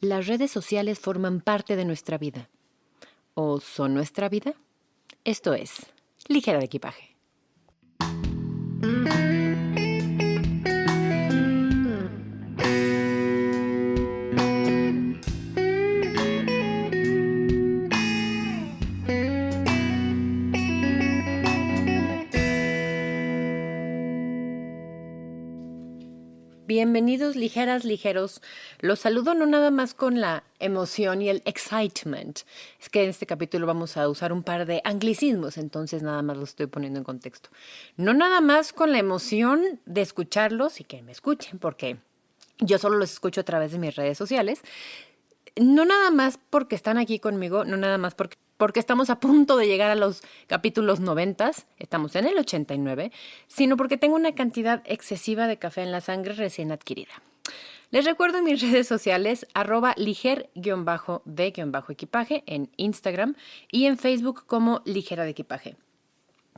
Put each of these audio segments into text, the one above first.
¿Las redes sociales forman parte de nuestra vida? ¿O son nuestra vida? Esto es Ligera de Equipaje. Bienvenidos, ligeras, ligeros. Los saludo no nada más con la emoción y el excitement. Es que en este capítulo vamos a usar un par de anglicismos, entonces nada más los estoy poniendo en contexto. No nada más con la emoción de escucharlos y que me escuchen, porque yo solo los escucho a través de mis redes sociales. No nada más porque están aquí conmigo, no nada más porque estamos a punto de llegar a los capítulos 90, estamos en el 89, sino porque tengo una cantidad excesiva de café en la sangre recién adquirida. Les recuerdo en mis redes sociales, @liger_de_equipaje en Instagram y en Facebook como Ligera de Equipaje.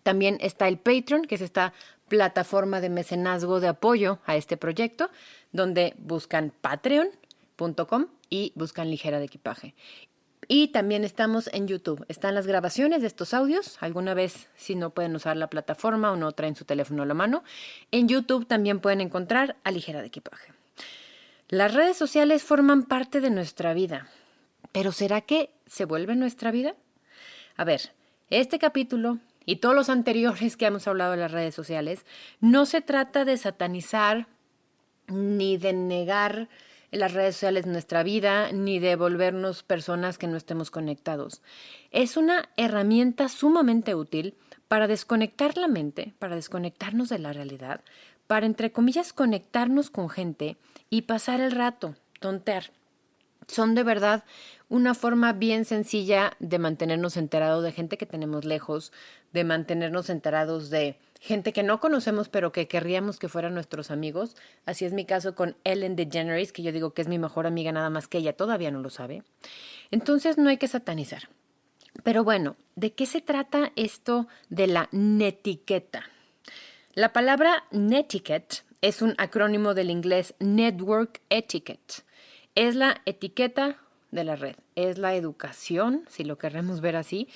También está el Patreon, que es esta plataforma de mecenazgo de apoyo a este proyecto, donde buscan patreon.com y buscan Ligera de Equipaje. Y también estamos en YouTube. Están las grabaciones de estos audios. Alguna vez, si no pueden usar la plataforma o no traen su teléfono a la mano, en YouTube también pueden encontrar a Ligera de Equipaje. Las redes sociales forman parte de nuestra vida. ¿Pero será que se vuelve nuestra vida? A ver, este capítulo y todos los anteriores que hemos hablado de las redes sociales, no se trata de satanizar ni de negar las redes sociales en nuestra vida, ni de volvernos personas que no estemos conectados. Es una herramienta sumamente útil para desconectar la mente, para desconectarnos de la realidad, para, entre comillas, conectarnos con gente y pasar el rato, tontear. Son de verdad una forma bien sencilla de mantenernos enterados de gente que tenemos lejos, de mantenernos enterados de gente que no conocemos pero que querríamos que fueran nuestros amigos. Así es mi caso con Ellen DeGeneres, que yo digo que es mi mejor amiga, nada más que ella todavía no lo sabe. Entonces no hay que satanizar. Pero bueno, ¿de qué se trata esto de la netiqueta? La palabra netiquette es un acrónimo del inglés Network Etiquette. Es la etiqueta de la red, es la educación, si lo queremos ver así,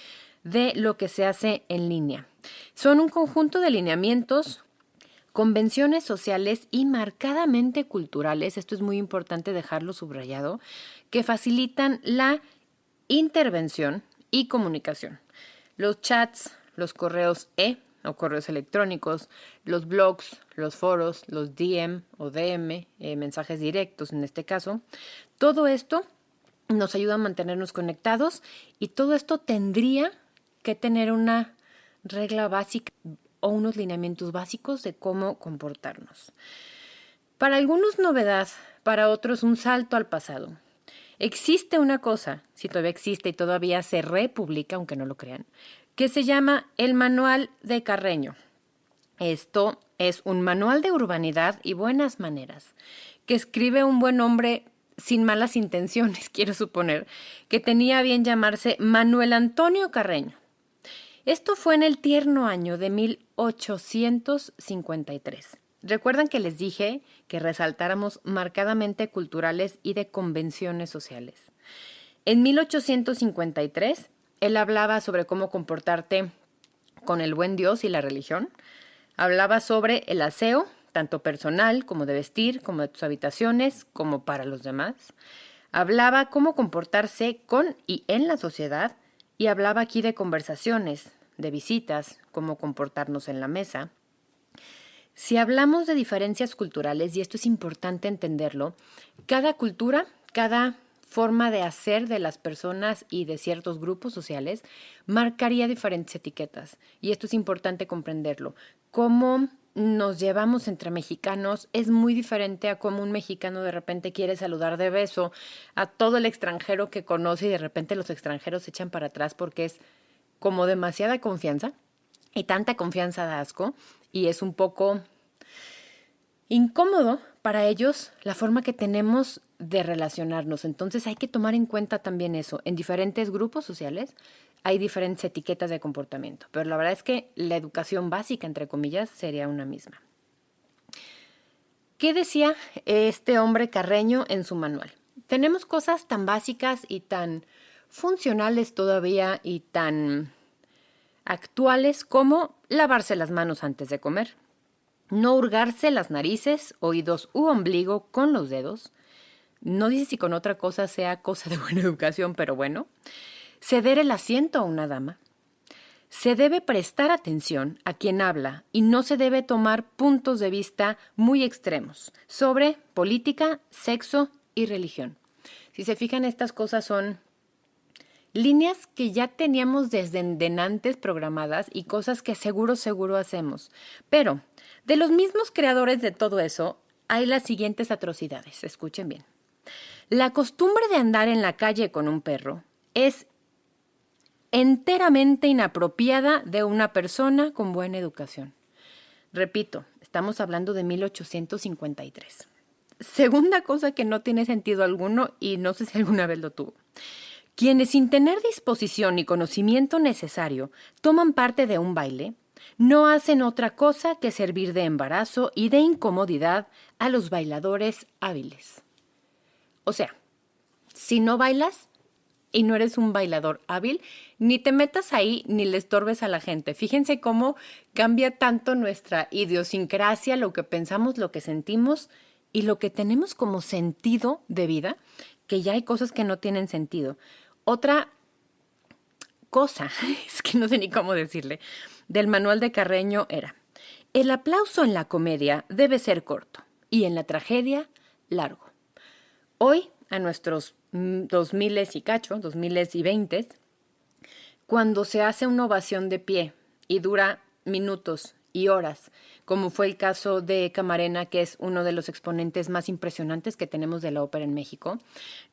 de lo que se hace en línea. Son un conjunto de lineamientos, convenciones sociales y marcadamente culturales, esto es muy importante dejarlo subrayado, que facilitan la intervención y comunicación. Los chats, los correos o correos electrónicos, los blogs, los foros, los DM o DM, mensajes directos en este caso, todo esto nos ayuda a mantenernos conectados y todo esto tendría que tener una regla básica o unos lineamientos básicos de cómo comportarnos. Para algunos novedad, para otros un salto al pasado. Existe una cosa, si todavía existe y todavía se republica, aunque no lo crean, que se llama el Manual de Carreño. Esto es un manual de urbanidad y buenas maneras, que escribe un buen hombre sin malas intenciones, quiero suponer, que tenía a bien llamarse Manuel Antonio Carreño. Esto fue en el tierno año de 1853. ¿Recuerdan que les dije que resaltáramos marcadamente culturales y de convenciones sociales? En 1853, él hablaba sobre cómo comportarte con el buen Dios y la religión. Hablaba sobre el aseo, tanto personal como de vestir, como de tus habitaciones, como para los demás. Hablaba cómo comportarse con y en la sociedad, y hablaba aquí de conversaciones, de visitas, cómo comportarnos en la mesa. Si hablamos de diferencias culturales, y esto es importante entenderlo, cada cultura, cada forma de hacer de las personas y de ciertos grupos sociales marcaría diferentes etiquetas. Y esto es importante comprenderlo. Cómo nos llevamos entre mexicanos es muy diferente a cómo un mexicano de repente quiere saludar de beso a todo el extranjero que conoce y de repente los extranjeros se echan para atrás porque es como demasiada confianza y tanta confianza da asco y es un poco incómodo para ellos la forma que tenemos de relacionarnos. Entonces hay que tomar en cuenta también eso. En diferentes grupos sociales hay diferentes etiquetas de comportamiento, pero la verdad es que la educación básica, entre comillas, sería una misma. ¿Qué decía este hombre Carreño en su manual? tenemos cosas tan básicas y tan funcionales todavía y tan actuales como lavarse las manos antes de comer, no hurgarse las narices, oídos u ombligo con los dedos. No dice si con otra cosa sea cosa de buena educación, pero bueno. Ceder el asiento a una dama. Se debe prestar atención a quien habla y no se debe tomar puntos de vista muy extremos sobre política, sexo y religión. Si se fijan, estas cosas son líneas que ya teníamos desde antes programadas y cosas que seguro hacemos. Pero de los mismos creadores de todo eso hay las siguientes atrocidades. Escuchen bien. La costumbre de andar en la calle con un perro es enteramente inapropiada de una persona con buena educación. Repito, estamos hablando de 1853. Segunda cosa que no tiene sentido alguno y no sé si alguna vez lo tuvo. Quienes sin tener disposición y conocimiento necesario toman parte de un baile, no hacen otra cosa que servir de embarazo y de incomodidad a los bailadores hábiles. O sea, si no bailas y no eres un bailador hábil, ni te metas ahí ni le estorbes a la gente. Fíjense cómo cambia tanto nuestra idiosincrasia, lo que pensamos, lo que sentimos y lo que tenemos como sentido de vida, que ya hay cosas que no tienen sentido. Otra cosa, es que no sé ni cómo decirle, del manual de Carreño era: el aplauso en la comedia debe ser corto y en la tragedia largo. Hoy, a nuestros 2000 y cacho, 2020, cuando se hace una ovación de pie y dura minutos y horas, como fue el caso de Camarena, que es uno de los exponentes más impresionantes que tenemos de la ópera en México,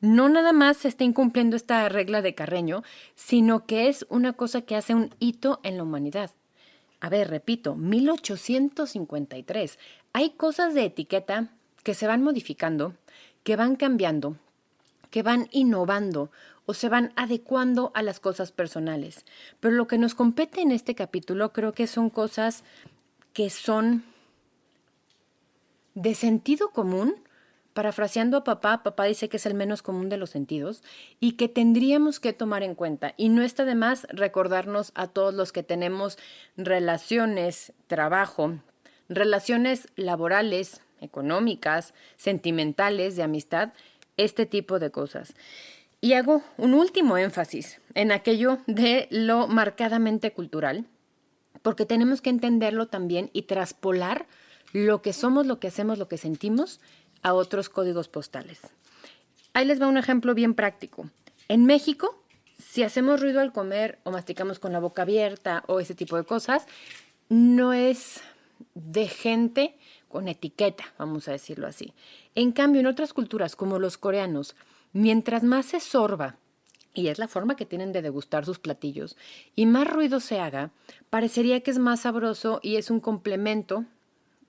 no nada más se está incumpliendo esta regla de Carreño, sino que es una cosa que hace un hito en la humanidad. A ver, repito, 1853. Hay cosas de etiqueta que se van modificando, que van cambiando, que van innovando o se van adecuando a las cosas personales. Pero lo que nos compete en este capítulo creo que son cosas que son de sentido común. Parafraseando a papá dice que es el menos común de los sentidos y que tendríamos que tomar en cuenta. Y no está de más recordarnos a todos los que tenemos relaciones, trabajo, relaciones laborales, económicas, sentimentales, de amistad, este tipo de cosas. Y hago un último énfasis en aquello de lo marcadamente cultural, porque tenemos que entenderlo también y traspolar lo que somos, lo que hacemos, lo que sentimos a otros códigos postales. Ahí les va un ejemplo bien práctico. En México, si hacemos ruido al comer o masticamos con la boca abierta o ese tipo de cosas, no es de gente con etiqueta, vamos a decirlo así. En cambio, en otras culturas como los coreanos, mientras más se sorba, y es la forma que tienen de degustar sus platillos, y más ruido se haga, parecería que es más sabroso y es un complemento,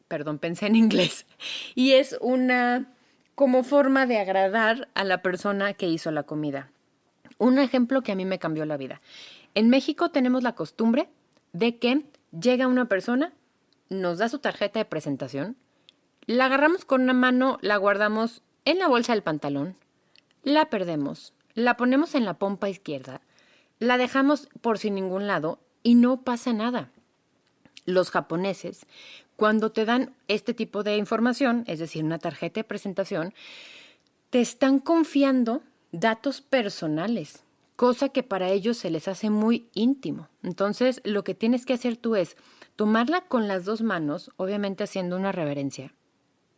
perdón, pensé en inglés, y es una como forma de agradar a la persona que hizo la comida. Un ejemplo que a mí me cambió la vida. En México tenemos la costumbre de que llega una persona, nos da su tarjeta de presentación, la agarramos con una mano, la guardamos en la bolsa del pantalón, la perdemos, la ponemos en la pompa izquierda, la dejamos por sin ningún lado y no pasa nada. Los japoneses, cuando te dan este tipo de información, es decir, una tarjeta de presentación, te están confiando datos personales, cosa que para ellos se les hace muy íntimo. Entonces, lo que tienes que hacer tú es tomarla con las dos manos, obviamente haciendo una reverencia,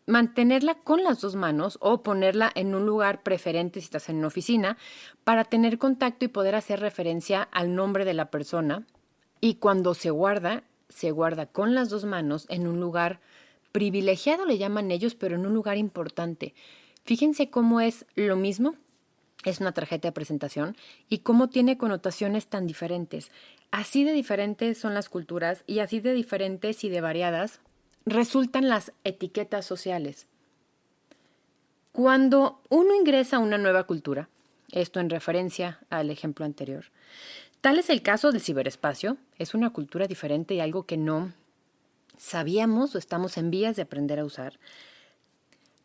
mantenerla con las dos manos o ponerla en un lugar preferente si estás en una oficina para tener contacto y poder hacer referencia al nombre de la persona. Y cuando se guarda con las dos manos en un lugar privilegiado, le llaman ellos, pero en un lugar importante. Fíjense cómo es lo mismo, es una tarjeta de presentación, y cómo tiene connotaciones tan diferentes. Así de diferentes son las culturas y así de diferentes y de variadas resultan las etiquetas sociales. Cuando uno ingresa a una nueva cultura, esto en referencia al ejemplo anterior, tal es el caso del ciberespacio, es una cultura diferente y algo que no sabíamos o estamos en vías de aprender a usar,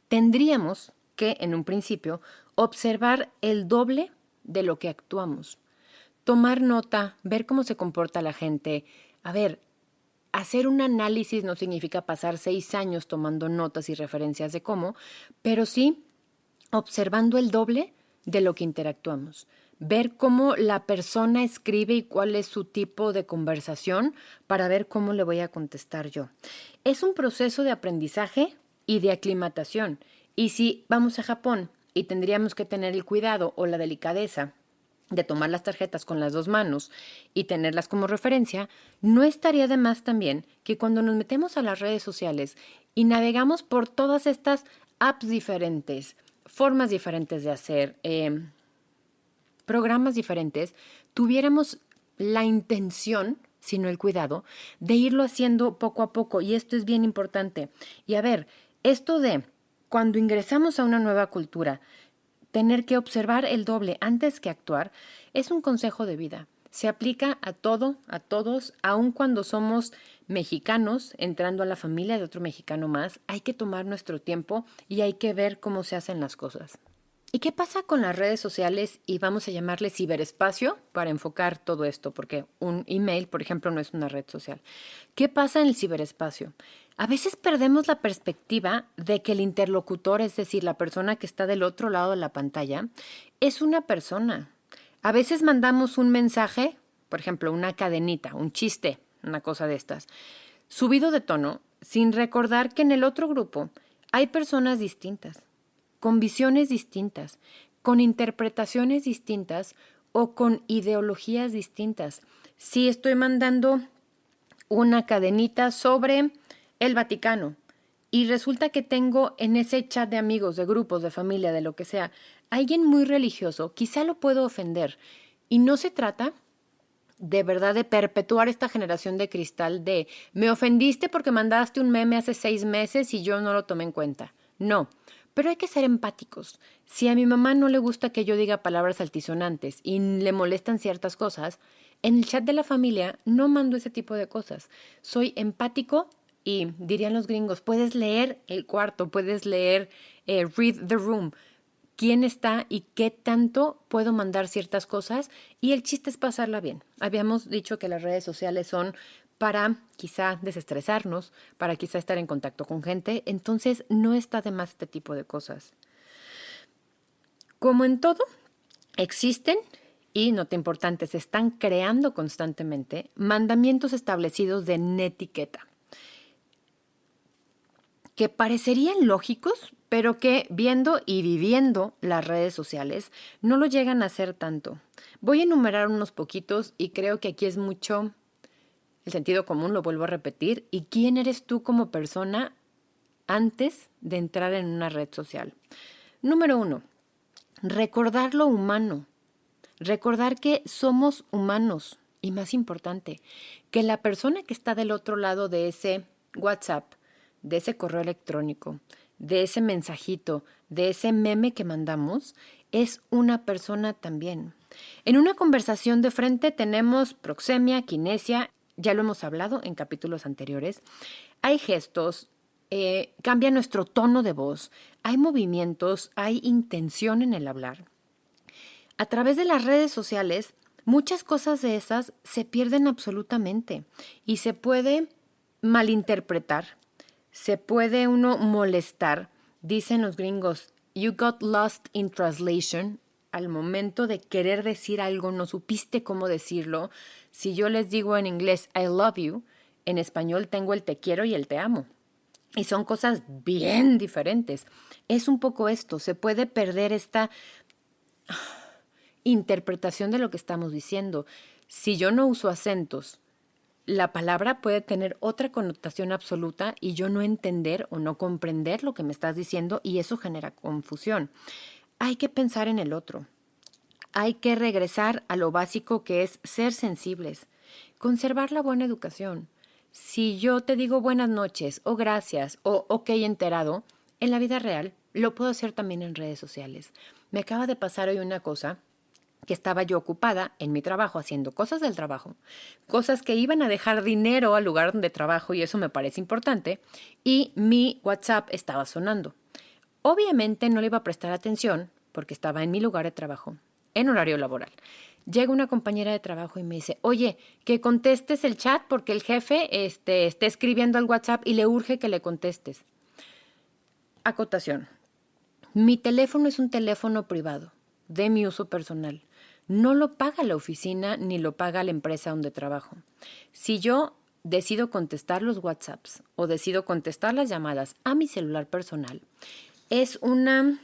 tendríamos que, en un principio, observar el doble de lo que actuamos. Tomar nota, ver cómo se comporta la gente. A ver, hacer un análisis no significa pasar 6 años tomando notas y referencias de cómo, pero sí observando el doble de lo que interactuamos. Ver cómo la persona escribe y cuál es su tipo de conversación para ver cómo le voy a contestar yo. Es un proceso de aprendizaje y de aclimatación. Y si vamos a Japón y tendríamos que tener el cuidado o la delicadeza de tomar las tarjetas con las 2 manos y tenerlas como referencia, no estaría de más también que cuando nos metemos a las redes sociales y navegamos por todas estas apps diferentes, formas diferentes de hacer, programas diferentes, tuviéramos la intención, sino el cuidado, de irlo haciendo poco a poco. Y esto es bien importante. Y a ver, esto de cuando ingresamos a una nueva cultura, tener que observar el doble antes que actuar, es un consejo de vida. Se aplica a todo, a todos, aun cuando somos mexicanos, entrando a la familia de otro mexicano más, hay que tomar nuestro tiempo y hay que ver cómo se hacen las cosas. ¿Y qué pasa con las redes sociales? Y vamos a llamarle ciberespacio para enfocar todo esto, porque un email, por ejemplo, no es una red social. ¿Qué pasa en el ciberespacio? A veces perdemos la perspectiva de que el interlocutor, es decir, la persona que está del otro lado de la pantalla, es una persona. A veces mandamos un mensaje, por ejemplo, una cadenita, un chiste, una cosa de estas, subido de tono, sin recordar que en el otro grupo hay personas distintas, con visiones distintas, con interpretaciones distintas o con ideologías distintas. Si estoy mandando una cadenita sobre el Vaticano y resulta que tengo en ese chat de amigos, de grupos, de familia, de lo que sea, alguien muy religioso, quizá lo puedo ofender. Y no se trata de verdad de perpetuar esta generación de cristal de me ofendiste porque mandaste un meme hace 6 meses y yo no lo tomé en cuenta. No, pero hay que ser empáticos. Si a mi mamá no le gusta que yo diga palabras altisonantes y le molestan ciertas cosas, en el chat de la familia no mando ese tipo de cosas. Soy empático y dirían los gringos, puedes leer el cuarto, puedes leer read the room. Quién está y qué tanto puedo mandar ciertas cosas y el chiste es pasarla bien. Habíamos dicho que las redes sociales son para quizá desestresarnos, para quizá estar en contacto con gente, entonces no está de más este tipo de cosas. Como en todo, existen, y nota importante, se están creando constantemente mandamientos establecidos de netiqueta, que parecerían lógicos, pero que viendo y viviendo las redes sociales no lo llegan a hacer tanto. Voy a enumerar unos poquitos y creo que aquí es mucho el sentido común, lo vuelvo a repetir, y quién eres tú como persona antes de entrar en una red social. Número 1, recordar lo humano, recordar que somos humanos y más importante, que la persona que está del otro lado de ese WhatsApp, de ese correo electrónico, de ese mensajito, de ese meme que mandamos, es una persona también. En una conversación de frente tenemos proxemia, kinesia, ya lo hemos hablado en capítulos anteriores. Hay gestos, cambia nuestro tono de voz, hay movimientos, hay intención en el hablar. A través de las redes sociales, muchas cosas de esas se pierden absolutamente y se puede malinterpretar. Se puede uno molestar. Dicen los gringos, you got lost in translation. Al momento de querer decir algo, no supiste cómo decirlo. Si yo les digo en inglés, I love you, en español tengo el te quiero y el te amo. Y son cosas bien diferentes. Es un poco esto, se puede perder esta interpretación de lo que estamos diciendo. Si yo no uso acentos, la palabra puede tener otra connotación absoluta y yo no entender o no comprender lo que me estás diciendo y eso genera confusión. Hay que pensar en el otro. Hay que regresar a lo básico que es ser sensibles, conservar la buena educación. Si yo te digo buenas noches o gracias o ok enterado, en la vida real lo puedo hacer también en redes sociales. Me acaba de pasar hoy una cosa que estaba yo ocupada en mi trabajo haciendo cosas del trabajo, cosas que iban a dejar dinero al lugar donde trabajo y eso me parece importante, y mi WhatsApp estaba sonando. Obviamente no le iba a prestar atención porque estaba en mi lugar de trabajo, en horario laboral. Llega una compañera de trabajo y me dice, oye, que contestes el chat porque el jefe está escribiendo al WhatsApp y le urge que le contestes. Acotación. Mi teléfono es un teléfono privado, de mi uso personal. No lo paga la oficina ni lo paga la empresa donde trabajo. Si yo decido contestar los WhatsApps o decido contestar las llamadas a mi celular personal, es una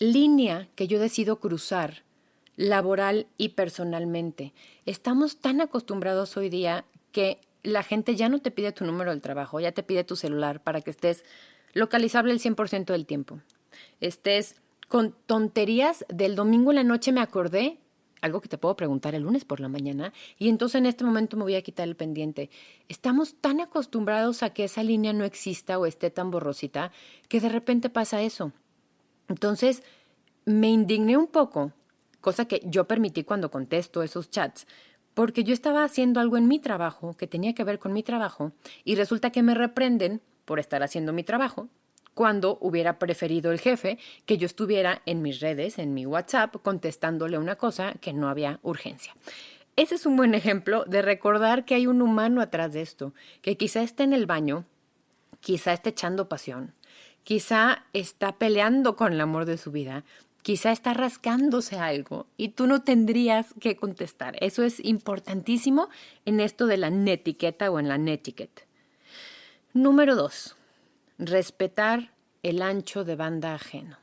línea que yo decido cruzar laboral y personalmente. Estamos tan acostumbrados hoy día que la gente ya no te pide tu número del trabajo, ya te pide tu celular para que estés localizable el 100% del tiempo. Estés con tonterías del domingo en la noche me acordé, algo que te puedo preguntar el lunes por la mañana, y entonces en este momento me voy a quitar el pendiente. Estamos tan acostumbrados a que esa línea no exista o esté tan borrosita que de repente pasa eso. Entonces me indigné un poco, cosa que yo permití cuando contesto esos chats, porque yo estaba haciendo algo en mi trabajo que tenía que ver con mi trabajo y resulta que me reprenden por estar haciendo mi trabajo cuando hubiera preferido el jefe que yo estuviera en mis redes, en mi WhatsApp, contestándole una cosa que no había urgencia. Ese es un buen ejemplo de recordar que hay un humano atrás de esto, que quizá esté en el baño, quizá esté echando pasión, quizá está peleando con el amor de su vida, quizá está rascándose algo y tú no tendrías que contestar. Eso es importantísimo en esto de la netiqueta o en la netiquette. Número 2. Respetar el ancho de banda ajeno.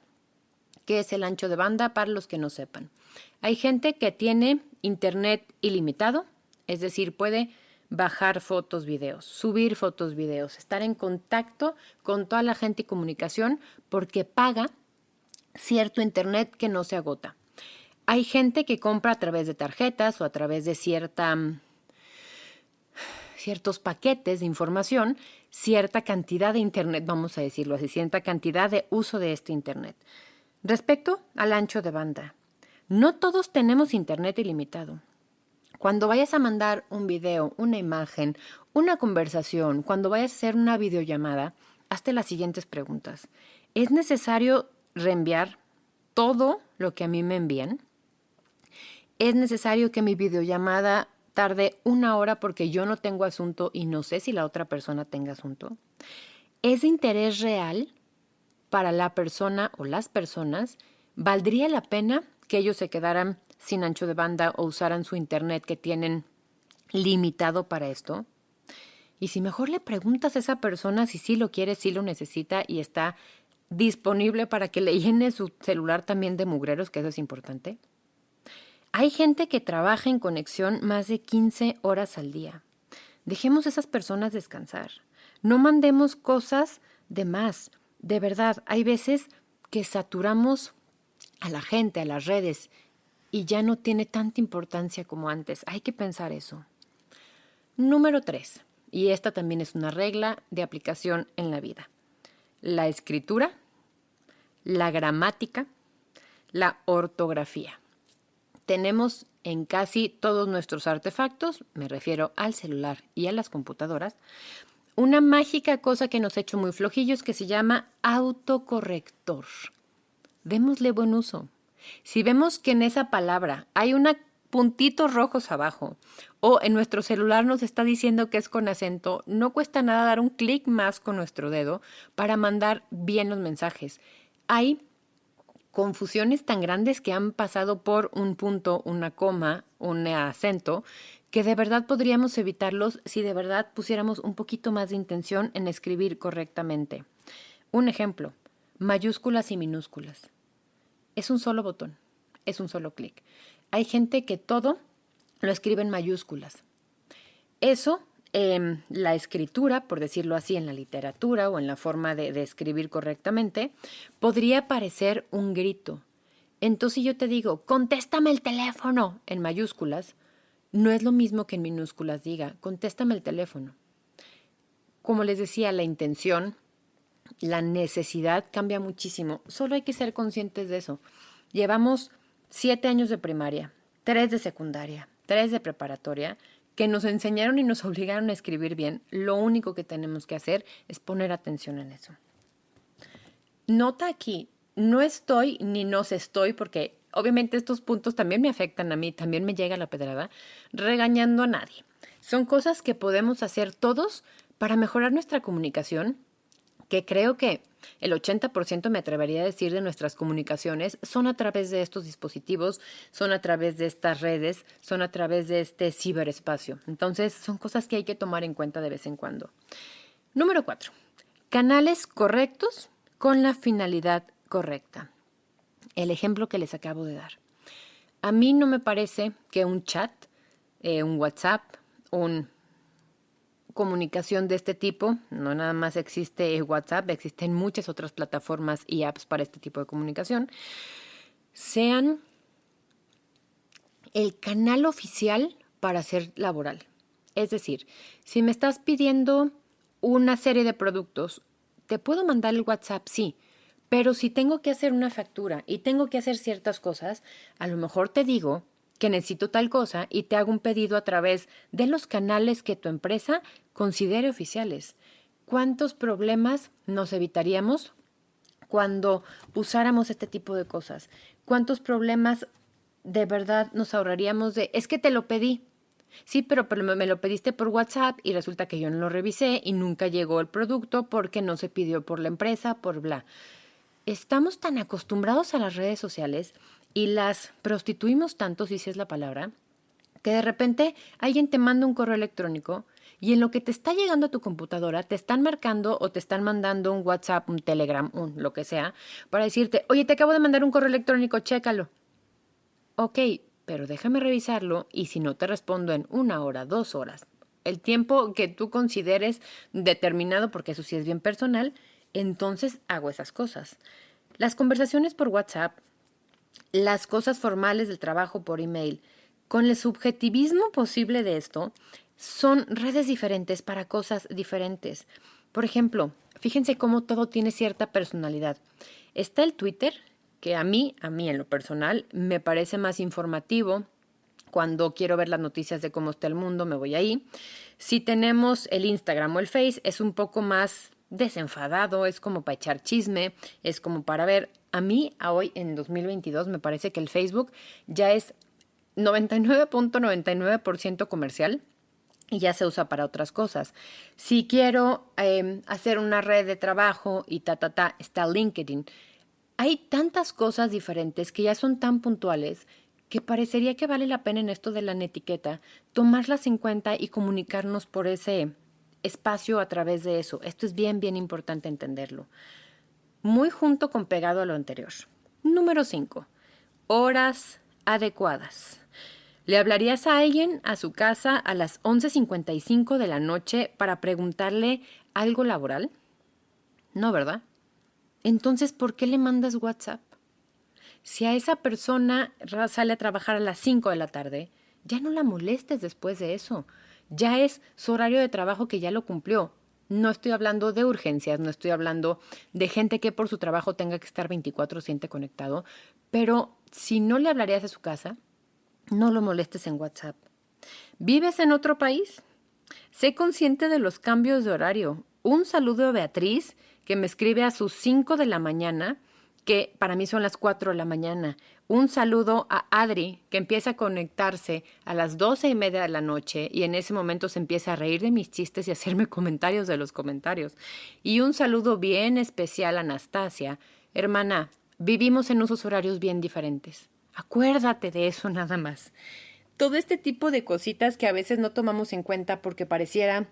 ¿Qué es el ancho de banda? Para los que no sepan. Hay gente que tiene internet ilimitado, es decir, puede bajar fotos, videos, subir fotos, videos, estar en contacto con toda la gente y comunicación porque paga cierto internet que no se agota. Hay gente que compra a través de tarjetas o a través de ciertos paquetes de información, cierta cantidad de internet, vamos a decirlo así, cierta cantidad de uso de este internet. Respecto al ancho de banda, no todos tenemos internet ilimitado. Cuando vayas a mandar un video, una imagen, una conversación, cuando vayas a hacer una videollamada, hazte las siguientes preguntas. ¿Es necesario reenviar todo lo que a mí me envían? ¿Es necesario que mi videollamada tarde 1 hora porque yo no tengo asunto y no sé si la otra persona tenga asunto? ¿Es de interés real para la persona o las personas? ¿Valdría la pena que ellos se quedaran sin ancho de banda o usaran su internet que tienen limitado para esto? Y si mejor le preguntas a esa persona si sí lo quiere, si lo necesita y está disponible para que le llene su celular también de mugreros, que eso es importante. Hay gente que trabaja en conexión más de 15 horas al día. Dejemos a esas personas descansar. No mandemos cosas de más. De verdad, hay veces que saturamos a la gente, a las redes, y ya no tiene tanta importancia como antes. Hay que pensar eso. Número 3, y esta también es una regla de aplicación en la vida. La escritura, la gramática, la ortografía. Tenemos en casi todos nuestros artefactos, me refiero al celular y a las computadoras, una mágica cosa que nos ha hecho muy flojillos que se llama autocorrector. Démosle buen uso. Si vemos que en esa palabra hay unos puntitos rojos abajo o en nuestro celular nos está diciendo que es con acento, no cuesta nada dar un clic más con nuestro dedo para mandar bien los mensajes. Hay confusiones tan grandes que han pasado por un punto, una coma, un acento, que de verdad podríamos evitarlos si de verdad pusiéramos un poquito más de intención en escribir correctamente. Un ejemplo, mayúsculas y minúsculas. Es un solo botón, es un solo clic. Hay gente que todo lo escribe en mayúsculas. Eso, la escritura, por decirlo así, en la literatura o en la forma de escribir correctamente, podría parecer un grito. Entonces yo te digo, contéstame el teléfono en mayúsculas, no es lo mismo que en minúsculas diga, contéstame el teléfono. Como les decía, la intención, la necesidad cambia muchísimo. Solo hay que ser conscientes de eso. Llevamos 7 años de primaria, 3 de secundaria, 3 de preparatoria, que nos enseñaron y nos obligaron a escribir bien. Lo único que tenemos que hacer es poner atención en eso. Nota aquí no estoy ni nos estoy, porque obviamente estos puntos también me afectan a mí, también me llega la pedrada, regañando a nadie. Son cosas que podemos hacer todos para mejorar nuestra comunicación, que creo que el 80% me atrevería a decir de nuestras comunicaciones son a través de estos dispositivos, son a través de estas redes, son a través de este ciberespacio. Entonces, son cosas que hay que tomar en cuenta de vez en cuando. Número 4. Canales correctos con la finalidad correcta. El ejemplo que les acabo de dar. A mí no me parece que un chat, un WhatsApp, una comunicación de este tipo, no nada más existe WhatsApp, existen muchas otras plataformas y apps para este tipo de comunicación, sean el canal oficial para hacer laboral. Es decir, si me estás pidiendo una serie de productos, te puedo mandar el WhatsApp, sí, pero si tengo que hacer una factura y tengo que hacer ciertas cosas, a lo mejor te digo que necesito tal cosa y te hago un pedido a través de los canales que tu empresa considere oficiales. ¿Cuántos problemas nos evitaríamos cuando usáramos este tipo de cosas? ¿Cuántos problemas de verdad nos ahorraríamos de, es que te lo pedí? Sí, pero me lo pediste por WhatsApp y resulta que yo no lo revisé y nunca llegó el producto porque no se pidió por la empresa, por bla. Estamos tan acostumbrados a las redes sociales y las prostituimos tanto, si es la palabra, que de repente alguien te manda un correo electrónico y en lo que te está llegando a tu computadora te están marcando o te están mandando un WhatsApp, un Telegram, lo que sea, para decirte, oye, te acabo de mandar un correo electrónico, chécalo. Ok, pero déjame revisarlo y si no te respondo en 1 hora, 2 horas, el tiempo que tú consideres determinado, porque eso sí es bien personal, entonces hago esas cosas. Las conversaciones por WhatsApp, las cosas formales del trabajo por email, con el subjetivismo posible de esto, son redes diferentes para cosas diferentes. Por ejemplo, fíjense cómo todo tiene cierta personalidad. Está el Twitter, que a mí en lo personal, me parece más informativo. Cuando quiero ver las noticias de cómo está el mundo, me voy ahí. Si tenemos el Instagram o el Face, es un poco más desenfadado, es como para echar chisme, es como para ver. A mí, a hoy, en 2022, me parece que el Facebook ya es 99.99% comercial y ya se usa para otras cosas. Si quiero hacer una red de trabajo y está LinkedIn. Hay tantas cosas diferentes que ya son tan puntuales que parecería que vale la pena en esto de la netiqueta tomarlas en cuenta y comunicarnos por ese espacio a través de eso. Esto es bien, bien importante entenderlo. Muy junto con pegado a lo anterior. Número 5. Horas adecuadas. ¿Le hablarías a alguien a su casa a las 11:55 de la noche para preguntarle algo laboral? No, ¿verdad? Entonces, ¿por qué le mandas WhatsApp? Si a esa persona sale a trabajar a las 5 de la tarde, ya no la molestes después de eso. Ya es su horario de trabajo que ya lo cumplió. No estoy hablando de urgencias, no estoy hablando de gente que por su trabajo tenga que estar 24/7 conectado, pero si no le hablarías a su casa, no lo molestes en WhatsApp. ¿Vives en otro país? Sé consciente de los cambios de horario. Un saludo a Beatriz, que me escribe a sus 5 de la mañana, que para mí son las 4 de la mañana. Un saludo a Adri, que empieza a conectarse a las 12:30 de la noche y en ese momento se empieza a reír de mis chistes y a hacerme comentarios de los comentarios. Y un saludo bien especial a Anastasia. Hermana, vivimos en usos horarios bien diferentes. Acuérdate de eso nada más. Todo este tipo de cositas que a veces no tomamos en cuenta porque pareciera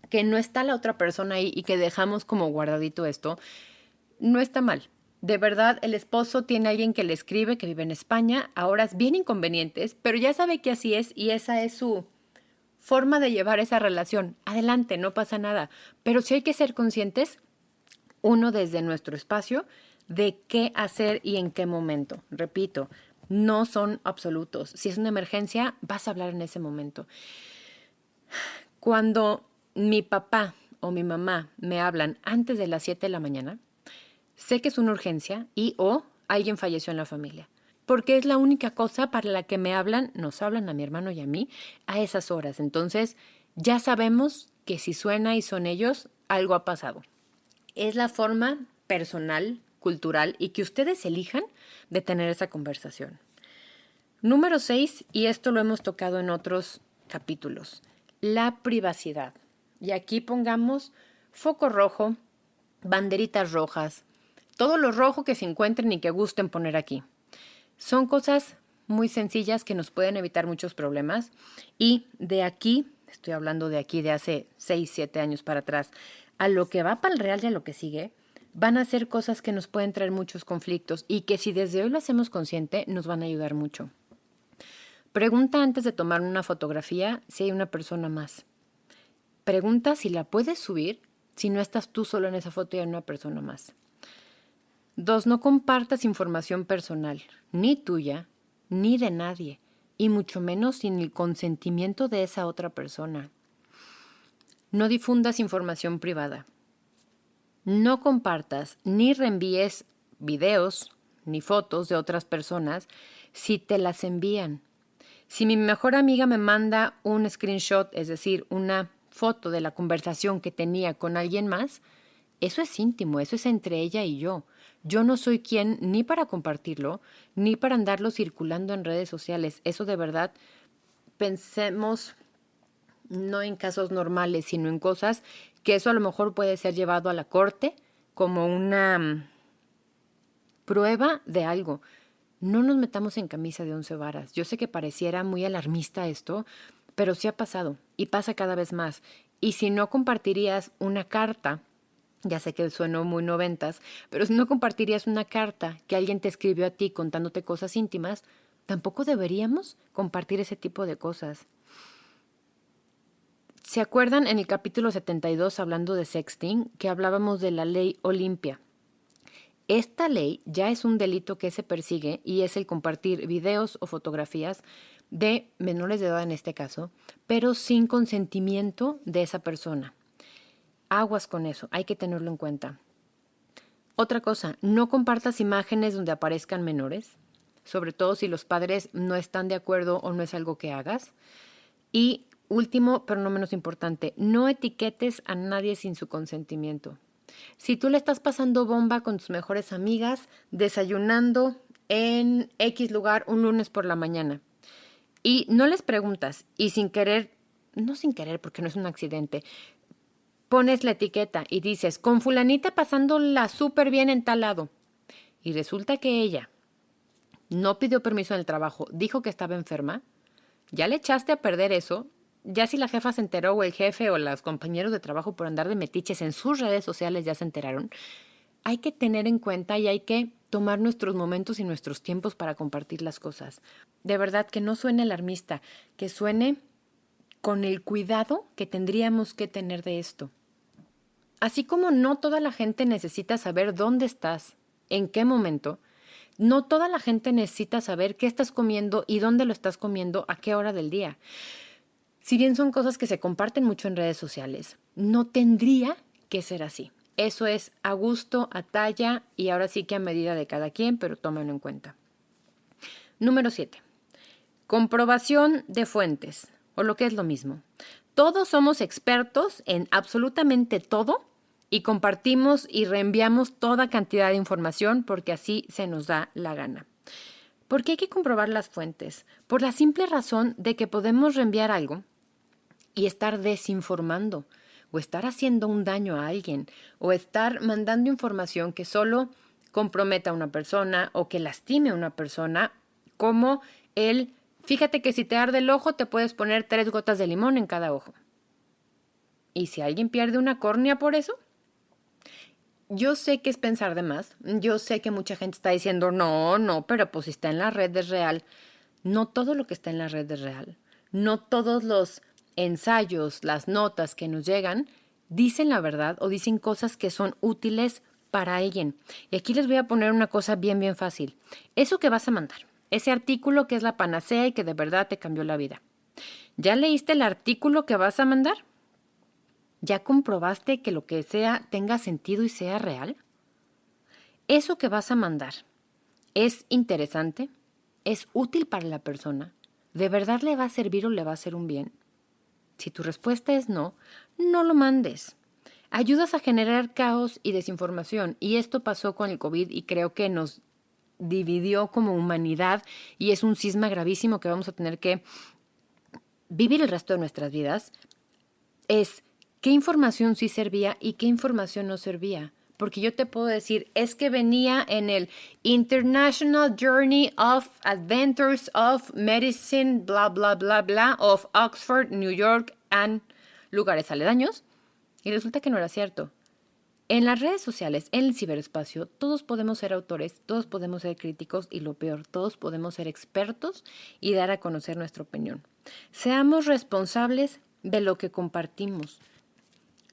que no está la otra persona ahí y que dejamos como guardadito esto, no está mal. De verdad, el esposo tiene a alguien que le escribe, que vive en España, a horas bien inconvenientes, pero ya sabe que así es y esa es su forma de llevar esa relación. Adelante, no pasa nada. Pero sí hay que ser conscientes, uno desde nuestro espacio, de qué hacer y en qué momento. Repito, no son absolutos. Si es una emergencia, vas a hablar en ese momento. Cuando mi papá o mi mamá me hablan antes de las 7 de la mañana, sé que es una urgencia y o alguien falleció en la familia. Porque es la única cosa para la que me hablan, nos hablan a mi hermano y a mí a esas horas. Entonces, ya sabemos que si suena y son ellos, algo ha pasado. Es la forma personal cultural y que ustedes elijan de tener esa conversación. Número 6, y esto lo hemos tocado en otros capítulos, la privacidad. Y aquí pongamos foco rojo, banderitas rojas, todo lo rojo que se encuentren y que gusten poner aquí. Son cosas muy sencillas que nos pueden evitar muchos problemas y de aquí, estoy hablando de aquí de hace 6, 7 años para atrás, a lo que va para el real y a lo que sigue, van a ser cosas que nos pueden traer muchos conflictos y que si desde hoy lo hacemos consciente nos van a ayudar mucho. Pregunta antes de tomar una fotografía si hay una persona más. Pregunta si la puedes subir si no estás tú solo en esa foto y hay una persona más. 2, no compartas información personal, ni tuya, ni de nadie, y mucho menos sin el consentimiento de esa otra persona. No difundas información privada. No compartas ni reenvíes videos ni fotos de otras personas si te las envían. Si mi mejor amiga me manda un screenshot, es decir, una foto de la conversación que tenía con alguien más, eso es íntimo, eso es entre ella y yo. Yo no soy quien ni para compartirlo, ni para andarlo circulando en redes sociales. Eso de verdad, pensemos no en casos normales, sino en cosas que eso a lo mejor puede ser llevado a la corte como una prueba de algo. No nos metamos en camisa de 11 varas. Yo sé que pareciera muy alarmista esto, pero sí ha pasado y pasa cada vez más. Y si no compartirías una carta, ya sé que sueno muy noventas, pero si no compartirías una carta que alguien te escribió a ti contándote cosas íntimas, tampoco deberíamos compartir ese tipo de cosas. ¿Se acuerdan en el capítulo 72 hablando de sexting que hablábamos de la ley Olimpia? Esta ley ya es un delito que se persigue y es el compartir videos o fotografías de menores de edad en este caso, pero sin consentimiento de esa persona. Aguas con eso, hay que tenerlo en cuenta. Otra cosa, no compartas imágenes donde aparezcan menores, sobre todo si los padres no están de acuerdo o no es algo que hagas. Y último, pero no menos importante, no etiquetes a nadie sin su consentimiento. Si tú le estás pasando bomba con tus mejores amigas, desayunando en X lugar un lunes por la mañana, y no les preguntas, y sin querer, no sin querer porque no es un accidente, pones la etiqueta y dices, con fulanita pasándola súper bien en tal lado, y resulta que ella no pidió permiso en el trabajo, dijo que estaba enferma, ya le echaste a perder eso. Ya si la jefa se enteró o el jefe o los compañeros de trabajo por andar de metiches en sus redes sociales ya se enteraron, hay que tener en cuenta y hay que tomar nuestros momentos y nuestros tiempos para compartir las cosas. De verdad, que no suene alarmista, que suene con el cuidado que tendríamos que tener de esto. Así como no toda la gente necesita saber dónde estás, en qué momento, no toda la gente necesita saber qué estás comiendo y dónde lo estás comiendo, a qué hora del día. Si bien son cosas que se comparten mucho en redes sociales, no tendría que ser así. Eso es a gusto, a talla y ahora sí que a medida de cada quien, pero tómenlo en cuenta. Número 7. Comprobación de fuentes, o lo que es lo mismo. Todos somos expertos en absolutamente todo y compartimos y reenviamos toda cantidad de información porque así se nos da la gana. ¿Por qué hay que comprobar las fuentes? Por la simple razón de que podemos reenviar algo y estar desinformando, o estar haciendo un daño a alguien, o estar mandando información que solo comprometa a una persona o que lastime a una persona, como fíjate que si te arde el ojo te puedes poner 3 gotas de limón en cada ojo. ¿Y si alguien pierde una córnea por eso? Yo sé que es pensar de más, yo sé que mucha gente está diciendo, no, pero pues si está en la red es real. No todo lo que está en la red es real. No todos los ensayos, las notas que nos llegan, dicen la verdad o dicen cosas que son útiles para alguien. Y aquí les voy a poner una cosa bien fácil. Eso que vas a mandar, ese artículo que es la panacea y que de verdad te cambió la vida. ¿Ya leíste el artículo que vas a mandar? ¿Ya comprobaste que lo que sea tenga sentido y sea real? ¿Eso que vas a mandar es interesante? ¿Es útil para la persona? ¿De verdad le va a servir o le va a hacer un bien? Si tu respuesta es no, no lo mandes. ayudas a generar caos y desinformación. Y esto pasó con el COVID y creo que nos dividió como humanidad y es un cisma gravísimo que vamos a tener que vivir el resto de nuestras vidas. Es qué información sí servía y qué información no servía. Porque yo te puedo decir, es que venía en el International Journey of Adventures of Medicine, bla, bla, bla, bla, of Oxford, New York and lugares aledaños. Y resulta que no era cierto. En las redes sociales, en el ciberespacio, todos podemos ser autores, todos podemos ser críticos y lo peor, todos podemos ser expertos y dar a conocer nuestra opinión. Seamos responsables de lo que compartimos.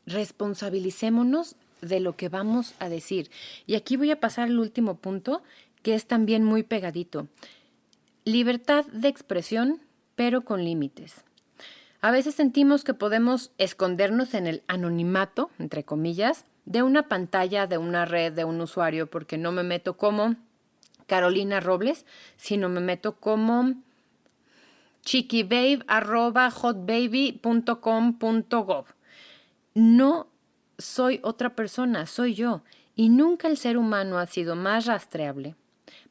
Responsabilicémonos de lo que vamos a decir. Y aquí voy a pasar al último punto, que es también muy pegadito. Libertad de expresión, pero con límites. A veces sentimos que podemos escondernos en el anonimato, entre comillas, de una pantalla, de una red, de un usuario, porque no me meto como Carolina Robles, sino me meto como chiquibabe@hotbaby.com.gov. No soy otra persona, soy yo. Y nunca el ser humano ha sido más rastreable,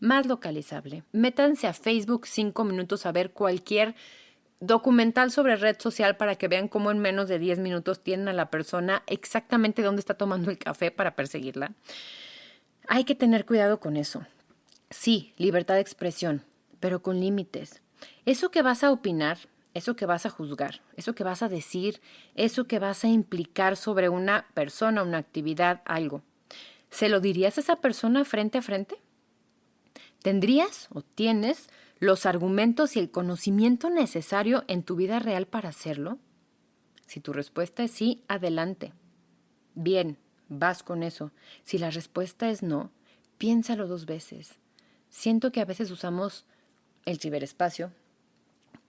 más localizable. Métanse a Facebook 5 minutos a ver cualquier documental sobre red social para que vean cómo en menos de 10 minutos tienen a la persona exactamente dónde está tomando el café para perseguirla. Hay que tener cuidado con eso. Sí, libertad de expresión, pero con límites. Eso que vas a opinar, eso que vas a juzgar, eso que vas a decir, eso que vas a implicar sobre una persona, una actividad, algo, ¿se lo dirías a esa persona frente a frente? ¿Tendrías o tienes los argumentos y el conocimiento necesario en tu vida real para hacerlo? Si tu respuesta es sí, adelante. Bien, vas con eso. Si la respuesta es no, piénsalo 2 veces. Siento que a veces usamos el ciberespacio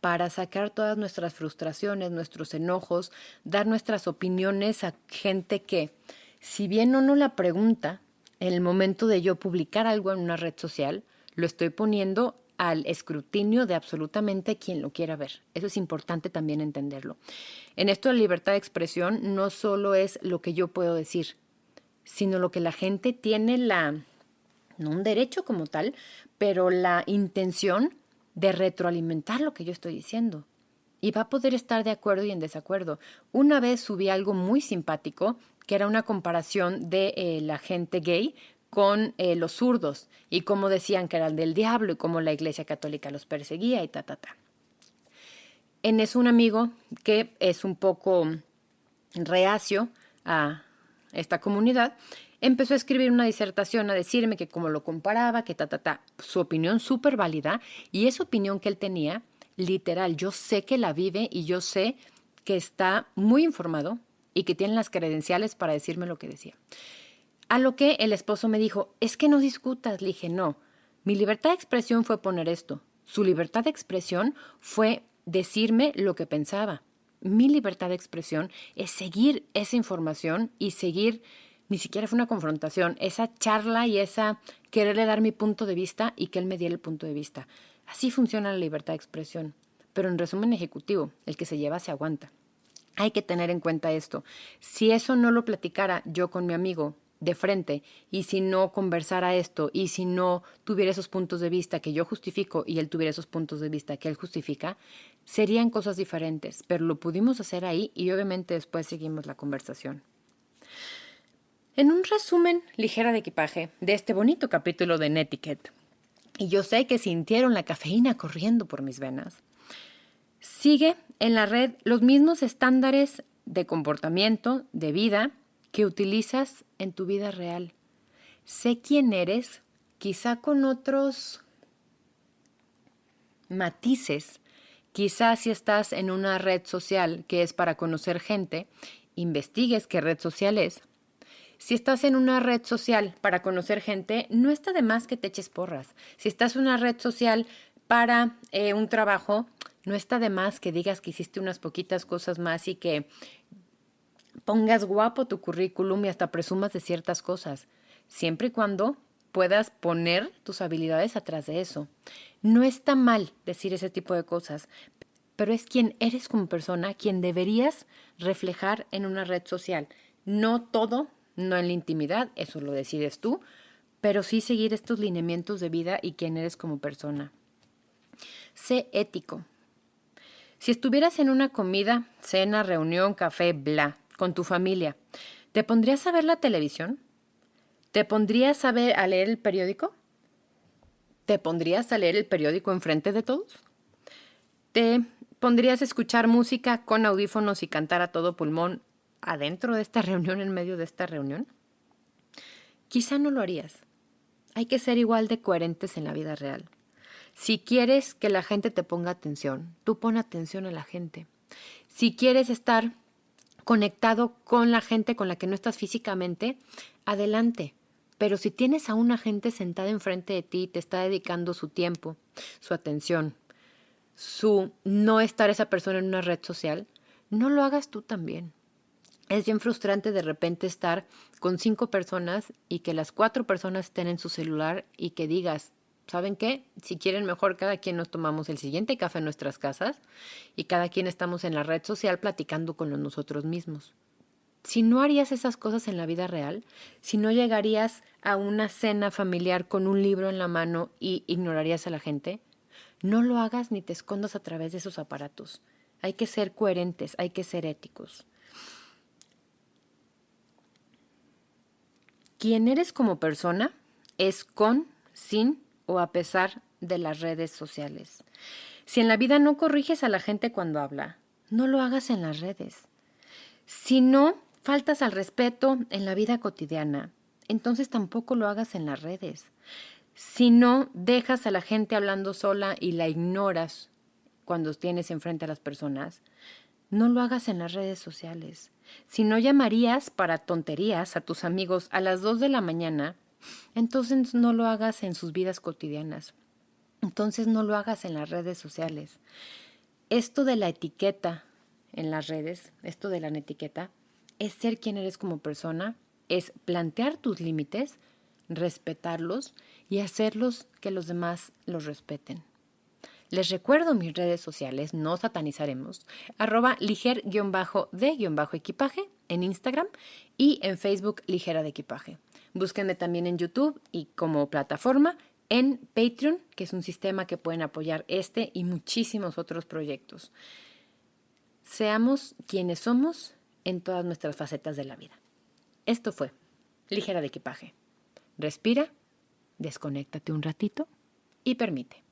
para sacar todas nuestras frustraciones, nuestros enojos, dar nuestras opiniones a gente que, si bien no nos la pregunta, en el momento de yo publicar algo en una red social, lo estoy poniendo al escrutinio de absolutamente quien lo quiera ver. Eso es importante también entenderlo. En esto de la libertad de expresión no solo es lo que yo puedo decir, sino lo que la gente tiene no un derecho como tal, pero la intención de retroalimentar lo que yo estoy diciendo. Y va a poder estar de acuerdo y en desacuerdo. Una vez subí algo muy simpático, que era una comparación de la gente gay con los zurdos y cómo decían que eran del diablo y cómo la Iglesia Católica los perseguía y ta. En eso un amigo que es un poco reacio a esta comunidad empezó a escribir una disertación, a decirme que cómo lo comparaba, que ta. Su opinión súper válida y esa opinión que él tenía, literal, yo sé que la vive y yo sé que está muy informado y que tiene las credenciales para decirme lo que decía. A lo que el esposo me dijo, es que no discutas. Le dije, no, mi libertad de expresión fue poner esto. Su libertad de expresión fue decirme lo que pensaba. Mi libertad de expresión es seguir esa información y seguir, ni siquiera fue una confrontación, esa charla y esa quererle dar mi punto de vista y que él me diera el punto de vista. Así funciona la libertad de expresión, pero en resumen ejecutivo, el que se lleva se aguanta. Hay que tener en cuenta esto. Si eso no lo platicara yo con mi amigo de frente y si no conversara esto y si no tuviera esos puntos de vista que yo justifico y él tuviera esos puntos de vista que él justifica, serían cosas diferentes, pero lo pudimos hacer ahí y obviamente después seguimos la conversación. En un resumen ligera de equipaje de este bonito capítulo de Netiquette, y yo sé que sintieron la cafeína corriendo por mis venas, sigue en la red los mismos estándares de comportamiento, de vida, que utilizas en tu vida real. Sé quién eres, quizá con otros matices. Quizá si estás en una red social que es para conocer gente, investigues qué red social es. Si estás en una red social para conocer gente, no está de más que te eches porras. Si estás en una red social para un trabajo, no está de más que digas que hiciste unas poquitas cosas más y que pongas guapo tu currículum y hasta presumas de ciertas cosas, siempre y cuando puedas poner tus habilidades atrás de eso. No está mal decir ese tipo de cosas, pero es quien eres como persona, quien deberías reflejar en una red social. No todo, no en la intimidad, eso lo decides tú, pero sí seguir estos lineamientos de vida y quién eres como persona. Sé ético. Si estuvieras en una comida, cena, reunión, café, bla, con tu familia, ¿te pondrías a ver la televisión? ¿Te pondrías a leer el periódico? ¿Te pondrías a leer el periódico enfrente de todos? ¿Te pondrías a escuchar música con audífonos y cantar a todo pulmón adentro de esta reunión, en medio de esta reunión? Quizá no lo harías. Hay que ser igual de coherentes en la vida real. Si quieres que la gente te ponga atención, tú pon atención a la gente. Si quieres estar conectado con la gente con la que no estás físicamente, adelante. Pero si tienes a una gente sentada enfrente de ti y te está dedicando su tiempo, su atención, su no estar esa persona en una red social, no lo hagas tú también. Es bien frustrante de repente estar con 5 personas y que las 4 personas estén en su celular y que digas, ¿saben qué? Si quieren mejor cada quien nos tomamos el siguiente café en nuestras casas y cada quien estamos en la red social platicando con nosotros mismos. Si no harías esas cosas en la vida real, si no llegarías a una cena familiar con un libro en la mano y ignorarías a la gente, no lo hagas ni te escondas a través de esos aparatos. Hay que ser coherentes, hay que ser éticos. Quién eres como persona es con, sin o a pesar de las redes sociales. Si en la vida no corriges a la gente cuando habla, no lo hagas en las redes. Si no faltas al respeto en la vida cotidiana, entonces tampoco lo hagas en las redes. Si no dejas a la gente hablando sola y la ignoras cuando tienes enfrente a las personas, no lo hagas en las redes sociales. Si no llamarías para tonterías a tus amigos a las 2 de la mañana, entonces no lo hagas en sus vidas cotidianas. Entonces no lo hagas en las redes sociales. Esto de la etiqueta en las redes, esto de la netiqueta, es ser quien eres como persona, es plantear tus límites, respetarlos y hacerlos que los demás los respeten. Les recuerdo mis redes sociales, no satanizaremos, @liger_de_equipaje en Instagram y en Facebook Ligera de Equipaje. Búsquenme también en YouTube y como plataforma en Patreon, que es un sistema que pueden apoyar este y muchísimos otros proyectos. Seamos quienes somos en todas nuestras facetas de la vida. Esto fue Ligera de Equipaje. Respira, desconéctate un ratito y permite.